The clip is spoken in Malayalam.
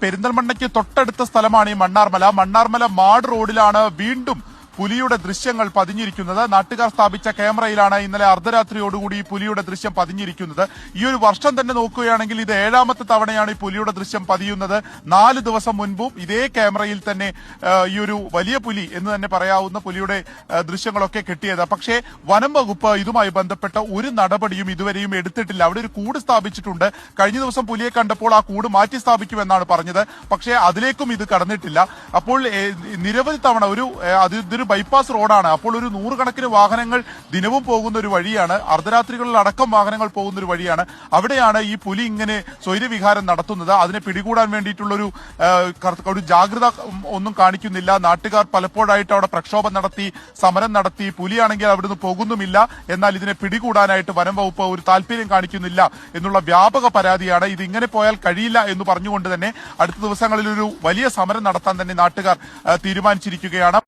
പെരിന്തൽമണ്ണയ്ക്ക് തൊട്ടടുത്ത സ്ഥലമാണ് ഈ മണ്ണാർമല മാട് റോഡിലാണ് വീണ്ടും പുലിയുടെ ദൃശ്യങ്ങൾ പതിഞ്ഞിരിക്കുന്നത്. നാട്ടുകാർ സ്ഥാപിച്ച ക്യാമറയിലാണ് ഇന്നലെ അർദ്ധരാത്രിയോടുകൂടി ഈ പുലിയുടെ ദൃശ്യം പതിഞ്ഞിരിക്കുന്നത്. ഈ ഒരു വർഷം തന്നെ നോക്കുകയാണെങ്കിൽ ഇത് 7ാമത്തെ തവണയാണ് ഈ പുലിയുടെ ദൃശ്യം പതിയുന്നത്. 4 ദിവസം മുൻപും ഇതേ ക്യാമറയിൽ തന്നെ ഈ ഒരു വലിയ പുലി എന്ന് തന്നെ പറയാവുന്ന പുലിയുടെ ദൃശ്യങ്ങളൊക്കെ കിട്ടിയത്. പക്ഷേ വനം വകുപ്പ് ഇതുമായി ബന്ധപ്പെട്ട ഒരു നടപടിയും ഇതുവരെയും എടുത്തിട്ടില്ല. അവിടെ ഒരു കൂട് സ്ഥാപിച്ചിട്ടുണ്ട്. കഴിഞ്ഞ ദിവസം പുലിയെ കണ്ടപ്പോൾ ആ കൂട് മാറ്റി സ്ഥാപിക്കുമെന്നാണ് പറഞ്ഞത്. പക്ഷേ അതിലേക്കും ഇത് കടന്നിട്ടില്ല. അപ്പോൾ നിരവധി തവണ ഇതൊരു ബൈപ്പാസ് റോഡാണ്. അപ്പോൾ ഒരു 100 കണക്കിന് വാഹനങ്ങൾ ദിനവും പോകുന്ന ഒരു വഴിയാണ്. അർദ്ധരാത്രികളിൽ അടക്കം വാഹനങ്ങൾ പോകുന്ന ഒരു വഴിയാണ്. അവിടെയാണ് ഈ പുലി ഇങ്ങനെ സ്വൈരവിഹാരം നടത്തുന്നത്. അതിനെ പിടികൂടാൻ വേണ്ടിയിട്ടുള്ള ഒരു ജാഗ്രത ഒന്നും കാണിക്കുന്നില്ല. നാട്ടുകാർ പലപ്പോഴായിട്ട് അവിടെ പ്രക്ഷോഭം നടത്തി, സമരം നടത്തി. പുലിയാണെങ്കിൽ അവിടുന്ന് പോകുന്നുമില്ല. എന്നാൽ ഇതിനെ പിടികൂടാനായിട്ട് വനം വകുപ്പ് ഒരു താല്പര്യം കാണിക്കുന്നില്ല എന്നുള്ള വ്യാപക പരാതിയാണ്. ഇത് ഇങ്ങനെ പോയാൽ കഴിയില്ല എന്ന് പറഞ്ഞുകൊണ്ട് തന്നെ അടുത്ത ദിവസങ്ങളിൽ ഒരു വലിയ സമരം നടത്താൻ തന്നെ നാട്ടുകാർ തീരുമാനിച്ചിരിക്കുകയാണ്.